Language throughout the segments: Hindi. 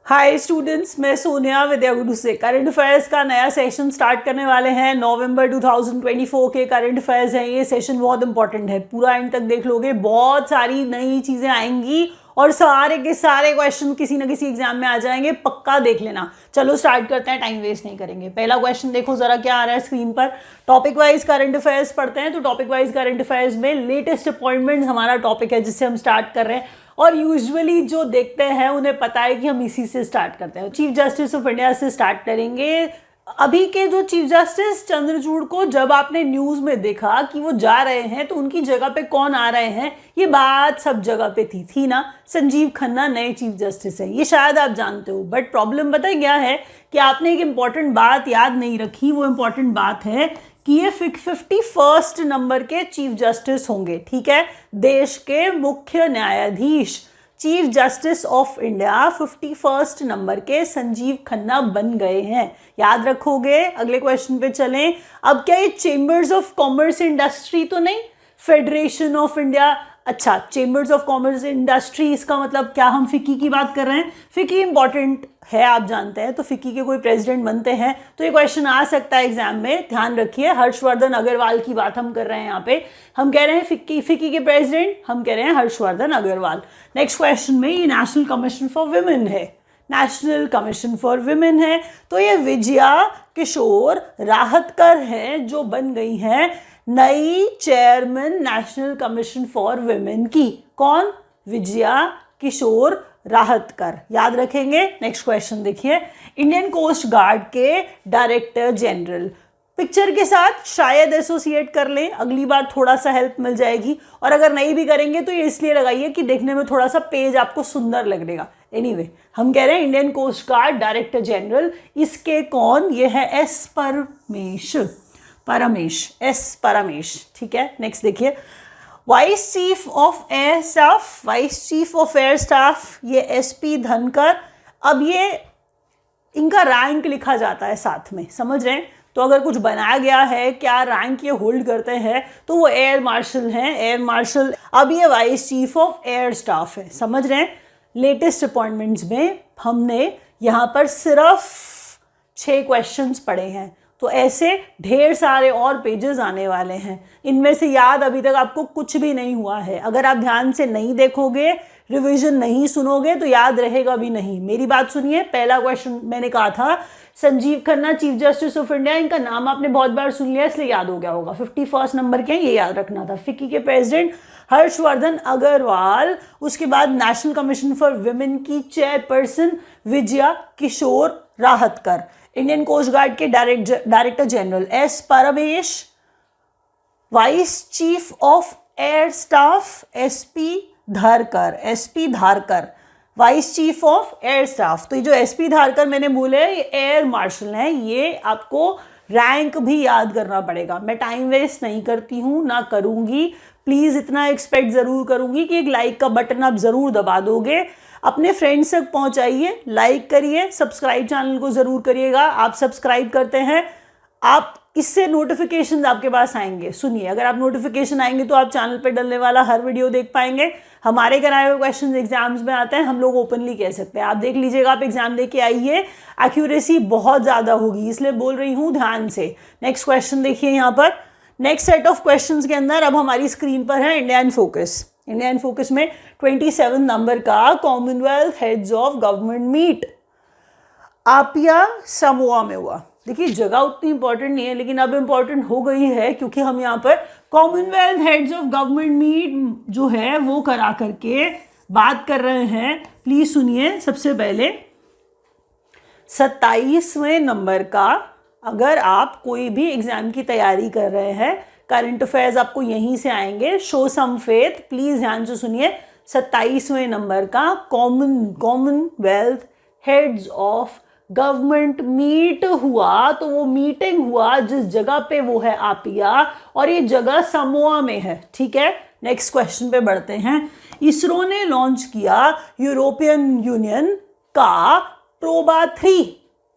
हाय स्टूडेंट्स, मैं सोनिया विद्या गुरु से करंट अफेयर्स का नया सेशन स्टार्ट करने वाले हैं। नवंबर 2024 के करंट अफेयर्स हैं। ये सेशन बहुत इंपॉर्टेंट है, पूरा एंड तक देख लोगे, बहुत सारी नई चीज़ें आएंगी और सारे के सारे क्वेश्चन किसी न किसी एग्जाम में आ जाएंगे, पक्का देख लेना। चलो स्टार्ट करते हैं, टाइम वेस्ट नहीं करेंगे। पहला क्वेश्चन देखो जरा क्या आ रहा है स्क्रीन पर। टॉपिक वाइज करंट अफेयर्स पढ़ते हैं, तो टॉपिक वाइज करंट अफेयर्स में लेटेस्ट अपॉइंटमेंट हमारा टॉपिक है जिससे हम स्टार्ट कर रहे हैं। और यूजुअली जो देखते हैं उन्हें पता है कि हम इसी से स्टार्ट करते हैं। चीफ जस्टिस ऑफ इंडिया से स्टार्ट करेंगे। अभी के जो चीफ जस्टिस चंद्रचूड़ को जब आपने न्यूज में देखा कि वो जा रहे हैं तो उनकी जगह पे कौन आ रहे हैं, ये बात सब जगह पे थी ना। संजीव खन्ना नए चीफ जस्टिस है, ये शायद आप जानते हो। बट प्रॉब्लम पता है क्या है कि आपने एक इंपॉर्टेंट बात याद नहीं रखी। वो इंपॉर्टेंट बात है कि ये 51st नंबर के चीफ जस्टिस होंगे। ठीक है, देश के मुख्य न्यायाधीश chief justice of India 51st number के संजीव खन्ना बन गए हैं। याद रखोगे। अगले क्वेश्चन पे चलें। अब क्या ये चेंबर्स ऑफ कॉमर्स इंडस्ट्री तो नहीं, फेडरेशन ऑफ इंडिया। अच्छा, चेंबर्स ऑफ कॉमर्स इंडस्ट्री, इसका मतलब क्या हम फिक्की की बात कर रहे हैं? फिक्की इंपॉर्टेंट है, आप जानते हैं। तो फिक्की के कोई प्रेसिडेंट बनते हैं तो ये क्वेश्चन आ सकता है एग्जाम में, ध्यान रखिए। हर्षवर्धन अग्रवाल की बात हम कर रहे हैं यहाँ पे। हम कह रहे हैं फिक्की के प्रेसिडेंट, हम कह रहे हैं हर्षवर्धन अग्रवाल। नेक्स्ट क्वेश्चन में ये नेशनल कमीशन फॉर विमेन है, नेशनल कमीशन फॉर विमेन है। तो ये विजया किशोर राहतकर हैं जो बन गई हैं नई chairman national commission for women की। कौन? विजया किशोर राहतकर, याद रखेंगे। नेक्स्ट क्वेश्चन देखिए। इंडियन कोस्ट गार्ड के डायरेक्टर जनरल, पिक्चर के साथ शायद एसोसिएट कर लें, अगली बार थोड़ा सा हेल्प मिल जाएगी। और अगर नहीं भी करेंगे तो ये इसलिए लगाइए कि देखने में थोड़ा सा पेज आपको सुंदर लगेगा। एनीवे, हम कह रहे हैं Indian coast guard director general, इसके कौन? ये है एस परमेश। ठीक है, नेक्स्ट देखिए। Vice chief of air staff, ये एसपी धनकर। अब ये इनका रैंक लिखा जाता है साथ में, समझ रहे हैं? तो अगर कुछ बनाया गया है, क्या रैंक ये होल्ड करते हैं, तो वो एयर मार्शल हैं, एयर मार्शल। अब ये vice chief of air staff है, समझ रहे हैं? लेटेस्ट अपॉइंटमेंट्स में हमने यहाँ पर सिर्फ 6 क्वेश्चंस पढ़े हैं, तो ऐसे ढेर सारे और पेजेस आने वाले हैं। इनमें से याद अभी तक आपको कुछ भी नहीं हुआ है। अगर आप ध्यान से नहीं देखोगे, रिवीजन नहीं सुनोगे तो याद रहेगा भी नहीं। मेरी बात सुनिए। पहला क्वेश्चन मैंने कहा था Sanjeev Khanna chief justice of India, इनका नाम आपने बहुत बार सुन लिया इसलिए याद हो गया होगा। 51st नंबर के, ये याद रखना था। फिक्की के प्रेसिडेंट हर्षवर्धन अग्रवाल, उसके बाद नेशनल कमीशन फॉर विमेन की चेयरपर्सन विजया किशोर राहतकर, इंडियन कोस्ट गार्ड के director general S Paramesh, vice chief of air staff SP Dharkar, vice chief of air staff. तो ये जो एसपी धारकर मैंने बोले, ये एयर मार्शल हैं। ये आपको रैंक भी याद करना पड़ेगा। मैं टाइम वेस्ट नहीं करती हूँ, ना करूँगी। प्लीज़ इतना एक्सपेक्ट ज़रूर करूँगी कि एक लाइक का बटन आप ज़रूर दबा दोगे, अपने फ्रेंड्स तक पहुंचाइए, लाइक करिए, सब्सक्राइब चैनल को ज़रूर करिएगा। आप सब्सक्राइब करते हैं, आप इससे नोटिफिकेशन आपके पास आएंगे। सुनिए, अगर आप नोटिफिकेशन आएंगे तो आप चैनल पे डलने वाला हर वीडियो देख पाएंगे। हमारे कराए हुए क्वेश्चन एग्जाम्स में आते हैं, हम लोग ओपनली कह सकते हैं। आप देख लीजिएगा, आप एग्जाम दे के आइए, एक्यूरेसी बहुत ज़्यादा होगी, इसलिए बोल रही हूँ ध्यान से। नेक्स्ट क्वेश्चन देखिए यहाँ पर। नेक्स्ट सेट ऑफ क्वेश्चन के अंदर अब हमारी स्क्रीन पर है इंडिया इन फोकस में 27 नंबर का Commonwealth heads of government meet Apia Samoa में हुआ। देखिए, जगह उतनी इंपॉर्टेंट नहीं है लेकिन अब इंपॉर्टेंट हो गई है, क्योंकि हम यहाँ पर Commonwealth heads of government meet जो है वो करा करके बात कर रहे हैं। प्लीज सुनिए। सबसे पहले 27वें नंबर का, अगर आप कोई भी एग्जाम की तैयारी कर रहे हैं, करंट अफेयर्स आपको यहीं से आएंगे। शो सम फेथ, प्लीज ध्यान से सुनिए। 27वें नंबर का Commonwealth heads of government meet हुआ, तो वो मीटिंग हुआ जिस जगह पे वो है आपिया, और ये जगह समोआ में है। ठीक है, नेक्स्ट क्वेश्चन पे बढ़ते हैं। इसरो ने लॉन्च किया यूरोपियन यूनियन का प्रोबा 3।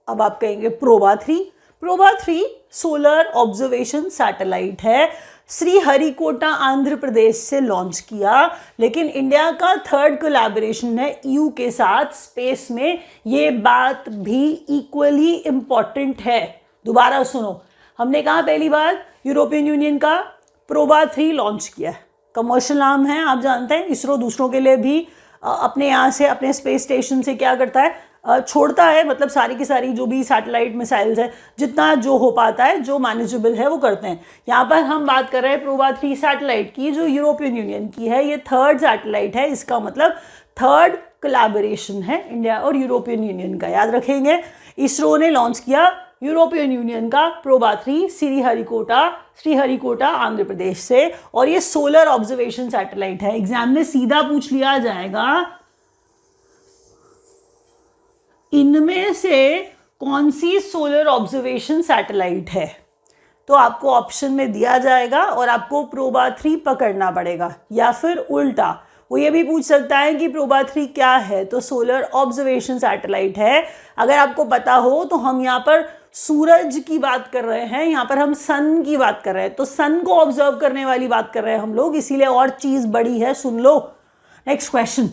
अब आप कहेंगे प्रोबा 3 सोलर ऑब्जर्वेशन सैटेलाइट है, श्रीहरिकोटा आंध्र प्रदेश से लॉन्च किया। लेकिन इंडिया का थर्ड कोलैबोरेशन है ईयू के साथ स्पेस में, ये बात भी इक्वली इंपॉर्टेंट है। दोबारा सुनो, हमने कहा पहली बार यूरोपियन यूनियन का प्रोबा 3 लॉन्च किया है, कमर्शियल आर्म है, आप जानते हैं। इसरो दूसरों के लिए भी अपने यहाँ से, अपने स्पेस स्टेशन से क्या करता है, छोड़ता है, मतलब सारी की सारी जो भी सैटेलाइट मिसाइल्स है, जितना जो हो पाता है, जो मैनेजेबल है वो करते हैं। यहाँ पर हम बात कर रहे हैं प्रोबा 3 सैटेलाइट की, जो यूरोपियन यूनियन की है। ये थर्ड सैटेलाइट है, इसका मतलब थर्ड कोलैबोरेशन है इंडिया और यूरोपियन यूनियन का, याद रखेंगे। इसरो ने लॉन्च किया यूरोपियन यूनियन का प्रोबा 3 श्रीहरिकोटा आंध्र प्रदेश से, और ये सोलर ऑब्जर्वेशन सैटेलाइट है। एग्जाम में सीधा पूछ लिया जाएगा इनमें से कौन सी सोलर ऑब्जर्वेशन सैटेलाइट है, तो आपको ऑप्शन में दिया जाएगा और आपको प्रोबा 3 पकड़ना पड़ेगा, या फिर उल्टा वो ये भी पूछ सकता है कि प्रोबा 3 क्या है, तो सोलर ऑब्जर्वेशन सैटेलाइट है। अगर आपको पता हो तो हम यहाँ पर सूरज की बात कर रहे हैं, यहाँ पर हम सन की बात कर रहे हैं, तो सन को ऑब्जर्व करने वाली बात कर रहे हैं हम लोग, इसीलिए और चीज बड़ी है, सुन लो। Next question,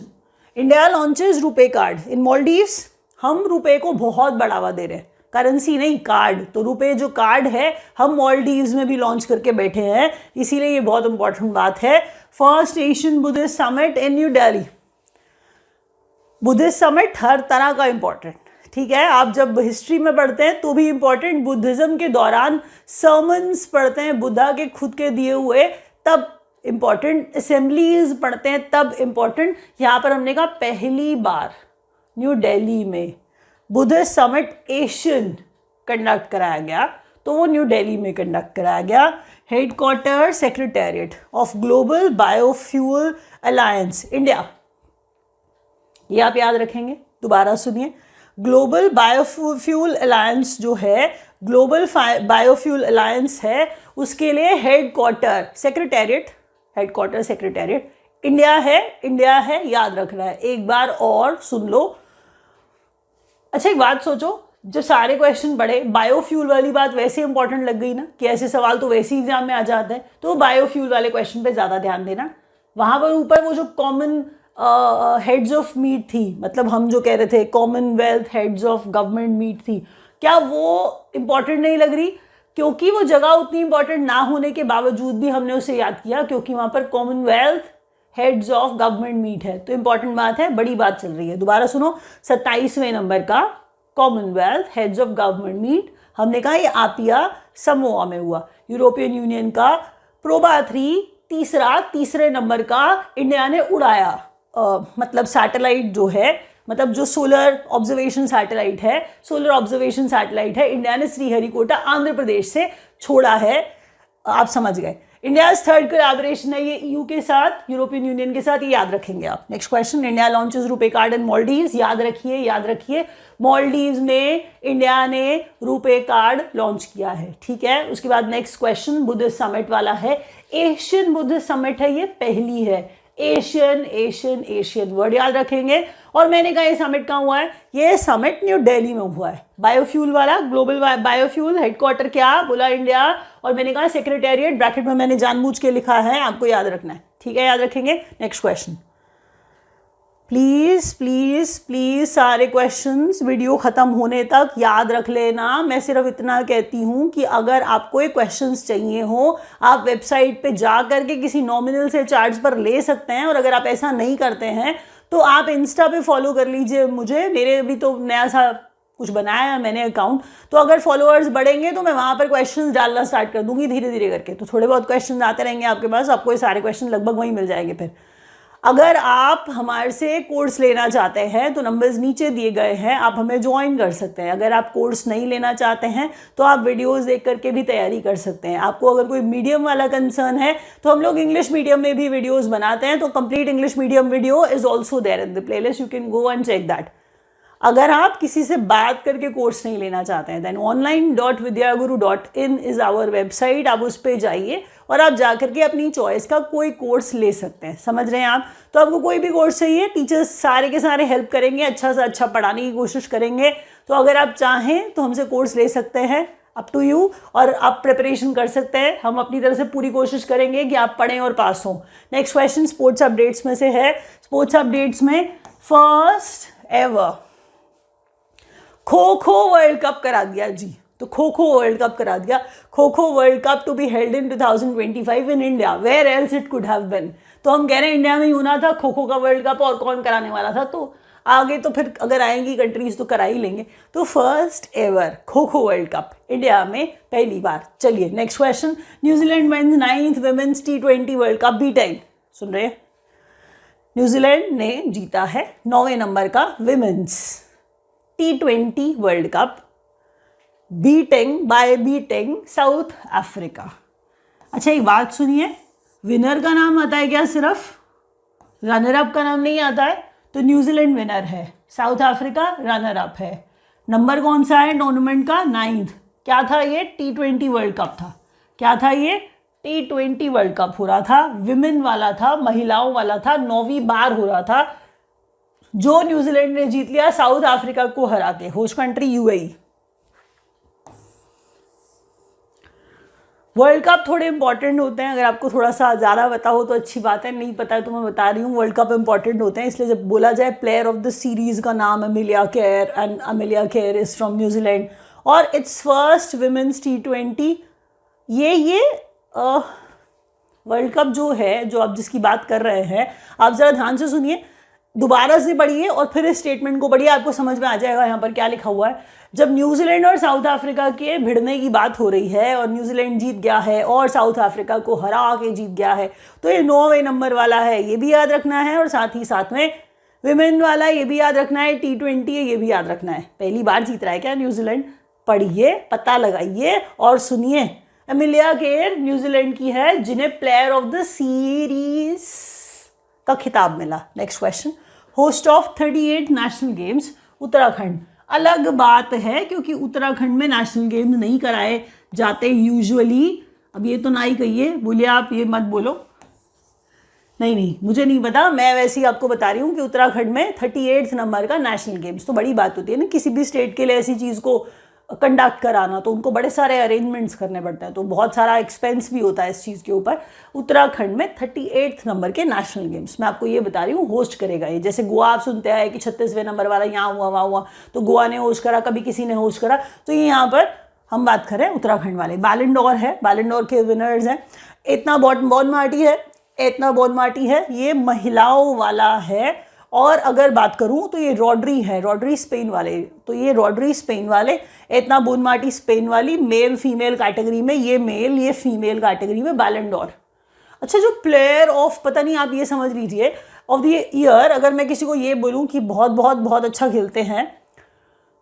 India launches RuPay card in Maldives. हम रुपए को बहुत बढ़ावा दे रहे हैं, करेंसी नहीं कार्ड, तो रुपए जो कार्ड है हम मॉलडीव्स में भी लॉन्च करके बैठे हैं, इसीलिए ये बहुत इंपॉर्टेंट बात है। First Asian Buddhist summit in New Delhi. Buddhist summit हर तरह का इंपॉर्टेंट, ठीक है। आप जब हिस्ट्री में पढ़ते हैं तो भी इंपॉर्टेंट, बुद्धिज्म के दौरान सर्मन्स पढ़ते हैं बुद्धा के खुद के दिए हुए तब इंपॉर्टेंट, असेंबलीज पढ़ते हैं तब इंपॉर्टेंट। यहाँ पर हमने कहा पहली बार न्यू दिल्ली में बुद्धिस्ट समिट एशियन कंडक्ट कराया गया, तो वो न्यू दिल्ली में कंडक्ट कराया गया। Headquarter secretariat of global biofuel alliance India, ये आप याद रखेंगे। दोबारा सुनिए, ग्लोबल बायोफ्यूल अलायंस जो है, ग्लोबल बायोफ्यूल अलायंस है, उसके लिए हेडक्वार्टर सेक्रेटेरिएट इंडिया है, याद रखना है। एक बार और सुन लो। अच्छा एक बात सोचो, जब सारे क्वेश्चन पढ़े, बायोफ्यूल वाली बात वैसे इंपॉर्टेंट लग गई ना, कि ऐसे सवाल तो वैसे ही एग्जाम में आ जाते हैं, तो बायोफ्यूल वाले क्वेश्चन पे ज्यादा ध्यान देना। वहां पर ऊपर वो जो कॉमन हेड्स ऑफ मीट थी, मतलब हम जो कह रहे थे Commonwealth heads of government meet थी, क्या वो इंपॉर्टेंट नहीं लग रही? क्योंकि वो जगह उतनी इंपॉर्टेंट ना होने के बावजूद भी हमने उसे याद किया, क्योंकि वहां पर Commonwealth heads of government meet है, तो इंपॉर्टेंट बात है, बड़ी बात चल रही है। दोबारा सुनो, 27वें नंबर का Commonwealth heads of government meet, हमने कहा ये आपिया समोआ में हुआ। यूरोपियन यूनियन का प्रोबा 3 तीसरे नंबर का इंडिया ने उड़ाया, मतलब सैटेलाइट जो है, मतलब जो सोलर ऑब्जर्वेशन सैटेलाइट है, इंडिया ने श्रीहरिकोटा आंध्र प्रदेश से छोड़ा है, आप समझ गए। इंडिया थर्ड कोलैबोरेशन है ये ईयू के साथ, यूरोपियन यूनियन के साथ, ये याद रखेंगे आप। Next question, India launches RuPay card in Maldives. याद रखिए मॉलडीव्स में इंडिया ने रुपे कार्ड लॉन्च किया है, ठीक है। उसके बाद नेक्स्ट क्वेश्चन बुद्धिस्ट समिट वाला है, एशियन बुद्धिस्ट समिट है, ये पहली है। एशियन वर्ड याद रखेंगे। और मैंने कहा ये समिट कहाँ हुआ है, ये समिट न्यू दिल्ली में हुआ है। बायोफ्यूल वाला, ग्लोबल बायोफ्यूल हेडक्वार्टर क्या बोला, इंडिया, और मैंने कहा सेक्रेटेरिएट, ब्रैकेट में मैंने जानबूझ के लिखा है, आपको याद रखना है, ठीक है, याद रखेंगे। नेक्स्ट क्वेश्चन, प्लीज सारे क्वेश्चंस वीडियो खत्म होने तक याद रख लेना। मैं सिर्फ इतना कहती हूँ कि अगर आपको ये क्वेश्चंस चाहिए हो, आप वेबसाइट पे जा करके किसी नॉमिनल से चार्ज पर ले सकते हैं, और अगर आप ऐसा नहीं करते हैं तो आप इंस्टा पे फॉलो कर लीजिए मुझे, मेरे भी तो नया सा कुछ बनाया है मैंने अकाउंट, तो अगर फॉलोअर्स बढ़ेंगे तो मैं वहाँ पर क्वेश्चंस डालना स्टार्ट कर दूंगी धीरे धीरे करके, तो थोड़े बहुत क्वेश्चन आते रहेंगे आपके पास, आपको ये सारे क्वेश्चन लगभग वहीं मिल जाएंगे। फिर अगर आप हमारे से कोर्स लेना चाहते हैं तो नंबर्स नीचे दिए गए हैं, आप हमें ज्वाइन कर सकते हैं। अगर आप कोर्स नहीं लेना चाहते हैं तो आप वीडियोस देख करके भी तैयारी कर सकते हैं। आपको अगर कोई मीडियम वाला कंसर्न है तो हम लोग इंग्लिश मीडियम में भी वीडियोस बनाते हैं, तो complete English medium video is also there in the playlist, you can go and check that. अगर आप किसी से बात करके कोर्स नहीं लेना चाहते हैं, then online.vidyaguru.in is our website, आप उस पर जाइए और आप जाकर के अपनी चॉइस का कोई कोर्स ले सकते हैं। समझ रहे हैं आप? तो आपको कोई भी कोर्स चाहिए, टीचर्स सारे के सारे हेल्प करेंगे, अच्छा से अच्छा पढ़ाने की कोशिश करेंगे। तो अगर आप चाहें तो हमसे कोर्स ले सकते हैं। अप टू यू, और आप प्रिपरेशन कर सकते हैं। हम अपनी तरफ से पूरी कोशिश करेंगे कि आप पढ़ें और पास हों। नेक्स्ट क्वेश्चन स्पोर्ट्स अपडेट्स में से है। स्पोर्ट्स अपडेट्स में फर्स्ट एवर खो खो वर्ल्ड कप करा दिया जी। तो खो खो वर्ल्ड कप करा दिया। Kho kho world cup to be held in 2025 in India, where else it could have been. तो हम कह रहे हैं इंडिया में ही होना था खो खो का वर्ल्ड कप, और कौन कराने वाला था। तो आगे तो फिर अगर आएंगी कंट्रीज तो करा ही लेंगे। तो फर्स्ट एवर खो खो वर्ल्ड कप इंडिया में पहली बार। चलिए next question, New Zealand men's 9th women's T20 world cup beating, सुन रहे हैं, न्यूजीलैंड ने जीता है 9वें नंबर का women's T20 world cup, beating South Africa. अच्छा एक बात सुनिए, विनर का नाम आता है क्या सिर्फ, रनर अप का नाम नहीं आता है। तो न्यूजीलैंड विनर है, साउथ अफ्रीका रनर अप है। नंबर कौन सा है टूर्नामेंट का, 9th। क्या था ये, T20 वर्ल्ड कप था। क्या था ये, T20 वर्ल्ड कप हो रहा था, विमेन वाला था, महिलाओं वाला था, 9वीं बार हो रहा था, जो न्यूजीलैंड ने जीत लिया साउथ अफ्रीका को हरा के। Host country UAE। World cup थोड़े इंपॉर्टेंट होते हैं, अगर आपको थोड़ा सा ज़्यादा पता हो तो अच्छी बात है, नहीं पता है तो मैं बता रही हूँ। वर्ल्ड कप इंपॉर्टेंट होते हैं, इसलिए जब बोला जाए प्लेयर ऑफ द सीरीज़ का नाम Amelia care, and Amelia care is from New Zealand, और इट्स फर्स्ट विमेंस T20। ये वर्ल्ड कप जो है, जो आप जिसकी बात कर रहे हैं, आप ज़रा ध्यान से सुनिए, दोबारा से पढ़िए और फिर इस स्टेटमेंट को पढ़िए, आपको समझ में आ जाएगा यहाँ पर क्या लिखा हुआ है। जब न्यूजीलैंड और साउथ अफ्रीका के भिड़ने की बात हो रही है और न्यूजीलैंड जीत गया है और साउथ अफ्रीका को हरा के जीत गया है, तो ये 9वें नंबर वाला है, ये भी याद रखना है, और साथ ही साथ में विमेन वाला ये भी याद रखना है, T20 है ये भी याद रखना है। पहली बार जीत रहा है क्या न्यूजीलैंड, पढ़िए, पता लगाइए और सुनिए। अमेलिया केयर न्यूजीलैंड की है जिन्हें प्लेयर ऑफ द सीरीज का खिताब मिला। Next question, host of 38 national games Uttarakhand. अलग बात है क्योंकि उत्तराखंड में नेशनल गेम्स नहीं कराए जाते यूजुअली। अब ये तो ना ही कहिए, बोलिए आप, ये मत बोलो, नहीं मुझे नहीं पता, मैं वैसे ही आपको बता रही हूँ कि उत्तराखंड में 38 नंबर का नेशनल गेम्स। तो बड़ी बात होती है ना किसी भी स्टेट के लिए ऐसी चीज़ को कंडक्ट कराना, तो उनको बड़े सारे अरेंजमेंट्स करने पड़ते हैं, तो बहुत सारा एक्सपेंस भी होता है इस चीज़ के ऊपर। उत्तराखंड में 38 नंबर के नेशनल गेम्स, मैं आपको ये बता रही हूँ, होस्ट करेगा ये। जैसे गोवा आप सुनते हैं कि 36वें नंबर वाला यहाँ हुआ वहाँ हुआ, तो गोवा ने होस्ट करा, कभी किसी ने होस्ट करा, तो ये यहाँ पर हम बात करें उत्तराखंड वाले। बैलन डोर है, बैलन डोर के विनर्स हैं एतना बॉनमार्टी है, एतना बॉनमार्टी है, ये महिलाओं वाला है। और अगर बात करूं तो ये रॉड्री है, रॉड्री स्पेन वाले, तो ये रॉड्री स्पेन वाले, एतना बोनमार्टी स्पेन वाली, मेल फीमेल कैटेगरी में, ये मेल ये फीमेल कैटेगरी में बैलन डोर। अच्छा जो प्लेयर ऑफ, पता नहीं आप ये समझ लीजिए, ऑफ द ईयर, अगर मैं किसी को ये बोलूं कि बहुत बहुत बहुत अच्छा खेलते हैं,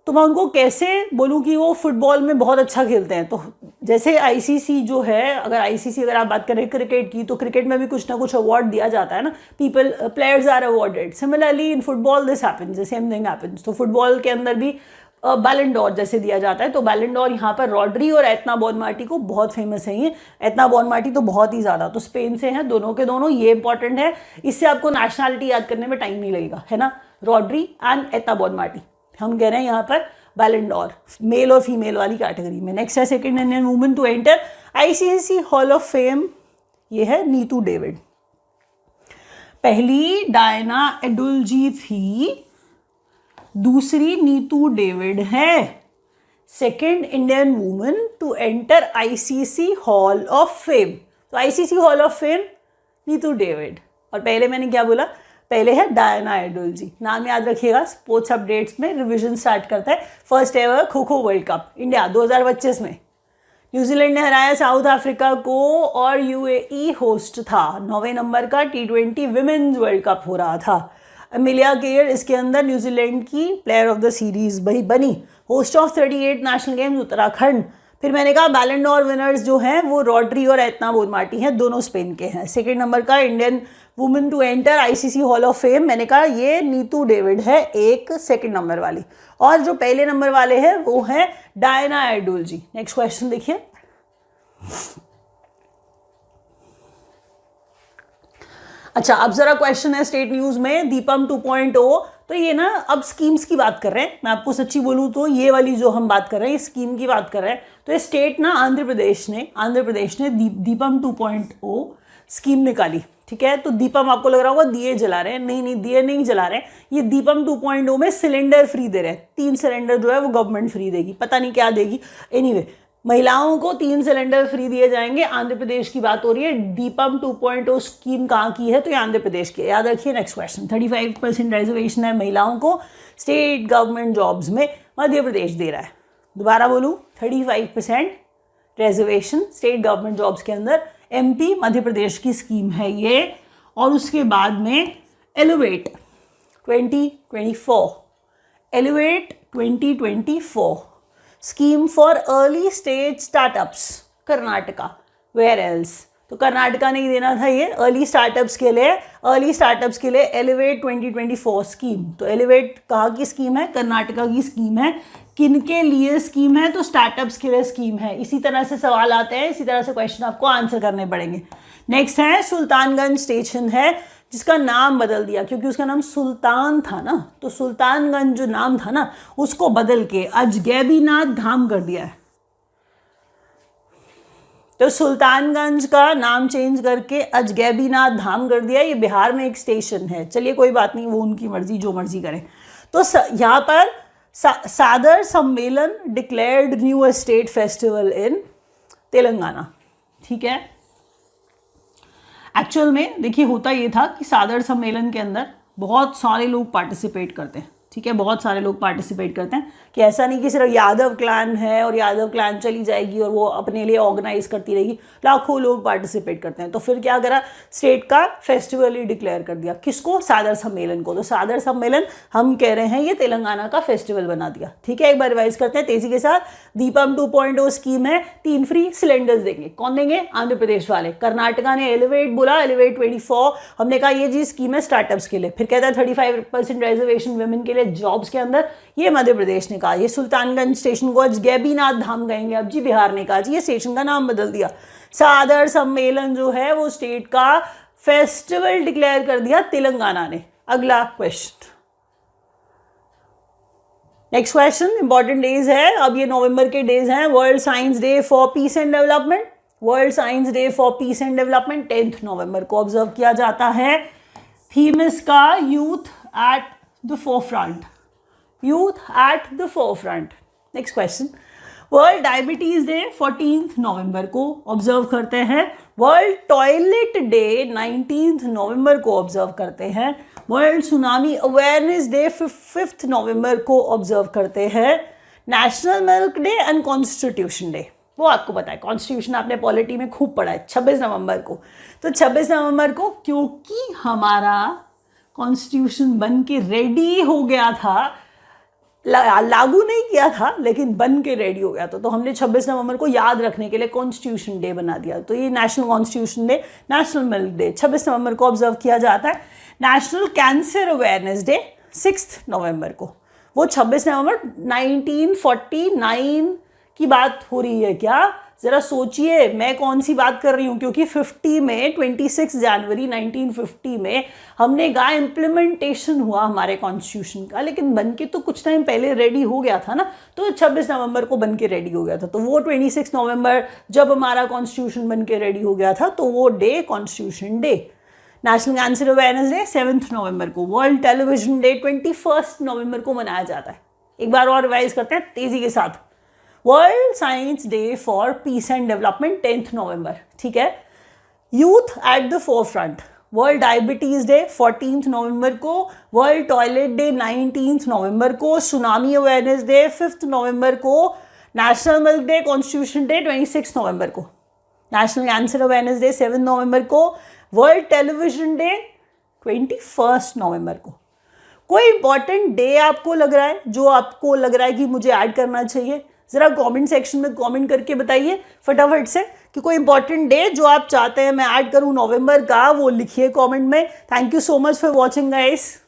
तो मैं उनको कैसे बोलूं कि वो फुटबॉल में बहुत अच्छा खेलते हैं। तो जैसे आईसीसी जो है, अगर आप बात करें क्रिकेट की, तो क्रिकेट में भी कुछ ना कुछ अवार्ड दिया जाता है ना, players are awarded. Similarly in football this happens, the same thing happens. तो फुटबॉल के अंदर भी बैलन डोर जैसे दिया जाता है, तो बैलन डोर यहाँ पर रॉड्री और एतना बॉनमार्टी को बहुत फेमस है। ये एतना बॉनमार्टी तो बहुत ही ज़्यादा, तो स्पेन से हैं दोनों के दोनों, ये इंपॉर्टेंट है। इससे आपको नेशनलिटी याद करने में टाइम नहीं लगेगा, है ना, रॉड्री एंड एतना बॉनमार्टी। हम कह रहे हैं यहाँ पर बैलन डोर मेल और फीमेल वाली कैटेगरी में। नेक्स्ट है second Indian woman to enter ICC hall of fame, ये है नीतू डेविड। पहली डायना एडुल्जी थी, दूसरी नीतू डेविड है। Second Indian woman to enter ICC hall of fame. तो ICC hall of fame Neetu David, और पहले मैंने क्या बोला, पहले है डायना एडुल्जी। नाम याद रखिएगा, स्पोर्ट्स अपडेट्स में रिवीजन स्टार्ट करता है। फर्स्ट एवर खो खो वर्ल्ड कप इंडिया 2025 में न्यूजीलैंड ने हराया साउथ अफ्रीका को, और यूएई होस्ट था। 9वें नंबर का T20 विमेन्स वर्ल्ड कप हो रहा था। अमेलिया केयर इसके अंदर न्यूजीलैंड की प्लेयर ऑफ द सीरीज बनी। Host of 38 national games Uttarakhand. फिर मैंने कहा बैलन डोर विनर्स जो हैं वो रॉड्री और एतना बोनमार्टी हैं, दोनों स्पेन के हैं। सेकंड नंबर का Indian women to enter ICC hall of fame, मैंने कहा ये नीतू डेविड है, एक सेकंड नंबर वाली। और जो पहले नंबर वाले हैं वो हैं डायना एडुल्जी। नेक्स्ट क्वेश्चन देखिए, अच्छा अब जरा क्वेश्चन है स्टेट न्यूज में, दीपम 2.0 तो ये ना अब स्कीम्स की बात कर रहे हैं, मैं आपको सच्ची बोलूँ तो ये वाली जो हम बात कर रहे हैं, ये स्कीम की बात कर रहे हैं। तो ये स्टेट ना आंध्र प्रदेश ने दीपम 2.0 स्कीम निकाली, ठीक है। तो दीपम आपको लग रहा होगा दिए जला रहे हैं, नहीं दिए नहीं जला रहे हैं, ये दीपम 2.0 में सिलेंडर फ्री दे रहे हैं। 3 सिलेंडर जो है वो गवर्नमेंट फ्री देगी, पता नहीं क्या देगी। एनीवे महिलाओं को 3 सिलेंडर फ्री दिए जाएंगे। आंध्र प्रदेश की बात हो रही है। दीपम 2.0 स्कीम कहाँ की है, तो ये आंध्र प्रदेश की। याद रखिए नेक्स्ट क्वेश्चन। 35% रिजर्वेशन है महिलाओं को स्टेट गवर्नमेंट जॉब्स में, मध्य प्रदेश दे रहा है। दोबारा बोलूँ, 35% रिजर्वेशन स्टेट गवर्नमेंट जॉब्स के अंदर एमपी मध्य प्रदेश की स्कीम है ये। और उसके बाद में elevate 2024 scheme for early stage startups Karnataka, where else. तो कर्नाटका ने ही देना था ये अर्ली स्टार्टअप्स के लिए एलिवेट 2024 स्कीम। तो एलिवेट कहाँ की स्कीम है, कर्नाटका की स्कीम है। किनके लिए स्कीम है, तो स्टार्टअप्स के लिए स्कीम है। इसी तरह से सवाल आते हैं, इसी तरह से क्वेश्चन आपको आंसर करने पड़ेंगे। नेक्स्ट है सुल्तानगंज स्टेशन है जिसका नाम बदल दिया, क्योंकि उसका नाम सुल्तान था ना, तो सुल्तानगंज जो नाम था ना उसको बदल के अजगैबीनाथ धाम कर दिया है। तो सुल्तानगंज का नाम चेंज करके अजगैबीनाथ धाम कर दिया। ये बिहार में एक स्टेशन है, चलिए कोई बात नहीं, वो उनकी मर्जी, जो मर्जी करें। तो यहाँ पर सादर सम्मेलन declared new state festival in Telangana, ठीक है। एक्चुअल में देखिए होता ये था कि सादर सम्मेलन के अंदर बहुत सारे लोग पार्टिसिपेट करते हैं, ठीक है, बहुत सारे लोग पार्टिसिपेट करते हैं। कि ऐसा नहीं कि सिर्फ यादव क्लैन है और यादव क्लैन चली जाएगी और वो अपने लिए ऑर्गेनाइज करती रहेगी, लाखों लोग पार्टिसिपेट करते हैं। तो फिर क्या करा, स्टेट का फेस्टिवल ही डिक्लेयर कर दिया। किसको, सादर सम्मेलन को। तो सादर सम्मेलन हम कह रहे हैं ये तेलंगाना का फेस्टिवल बना दिया, ठीक है। एक बार रिवाइज करते हैं तेजी के साथ। दीपम 2.0 स्कीम है, 3 फ्री सिलेंडर्स देंगे। कौन देंगे, आंध्र प्रदेश वाले। कर्नाटका ने एलिवेट बोला, एलिवेट 24, हमने कहा ये जी स्कीम है स्टार्टअप्स के लिए। फिर कहता है 35% रिजर्वेशन वुमेन के लिए जॉब्स के अंदर, ये मध्य प्रदेश ने कहा। ये सुल्तानगंज स्टेशन को अजगैबीनाथ धाम कहेंगे, अब जी बिहार ने कहा जी ये स्टेशन का नाम बदल दिया। सादर सम्मेलन जो है वो स्टेट का फेस्टिवल डिक्लेयर कर दिया तेलंगाना ने। अगला question, next question, important days है। अब ये नवंबर के डेज हैं। World science day for piece and development, world science day for piece and development 10 नवंबर को ऑब्जर्व किया जाता है। थीम इसका youth at the forefront, youth at the forefront. Next question, world diabetes day 14 नवंबर को ऑब्जर्व करते हैं। वर्ल्ड टॉयलेट डे 19 नवंबर को ऑब्जर्व करते हैं। वर्ल्ड सुनामी अवेयरनेस डे 5 नवंबर को ऑब्जर्व करते हैं। National milk day and constitution day, वो आपको पता है, कॉन्स्टिट्यूशन आपने पॉलिटी में खूब पढ़ा है, 26 नवंबर को। तो 26 नवंबर को क्योंकि हमारा कॉन्स्टिट्यूशन बन के रेडी हो गया था, लागू नहीं किया था लेकिन बन के रेडी हो गया था, तो हमने 26 नवंबर को याद रखने के लिए कॉन्स्टिट्यूशन डे बना दिया। तो ये national constitution day, national milk day 26 नवंबर को ऑब्जर्व किया जाता है। नेशनल कैंसर अवेयरनेस डे 6 नवंबर को, वो 26 नवंबर 1949 की बात हो रही है क्या, जरा सोचिए मैं कौन सी बात कर रही हूँ। क्योंकि 50 में 26 जनवरी 1950 में हमने कहा इम्प्लीमेंटेशन हुआ हमारे कॉन्स्टिट्यूशन का, लेकिन बन के तो कुछ टाइम पहले रेडी हो गया था ना, तो 26 नवंबर को बन के रेडी हो गया था। तो वो 26 नवंबर जब हमारा कॉन्स्टिट्यूशन बन के रेडी हो गया था, तो वो day constitution day. National cancer awareness day 7 नवंबर को। वर्ल्ड टेलीविजन डे 21 नवंबर को मनाया जाता है। एक बार और रिवाइज करते हैं तेजी के साथ। World science day for piece and development 10 नवंबर, ठीक है। Youth at the forefront, world diabetes day 14 नवंबर को। वर्ल्ड टॉयलेट डे 19 नवंबर को। सुनामी अवेयरनेस डे 5 नवंबर को। National milk day constitution day 26 नवंबर को। नेशनल कैंसर अवेयरनेस डे 7 नवंबर को। वर्ल्ड टेलीविजन डे 21 नवंबर को। कोई इंपॉर्टेंट डे आपको लग रहा है, जो आपको लग रहा है कि मुझे ऐड करना चाहिए, जरा कमेंट सेक्शन में कमेंट करके बताइए फटाफट से कि कोई इंपॉर्टेंट डे जो आप चाहते हैं मैं ऐड करूं नवंबर का, वो लिखिए कमेंट में। Thank you so much for watching guys.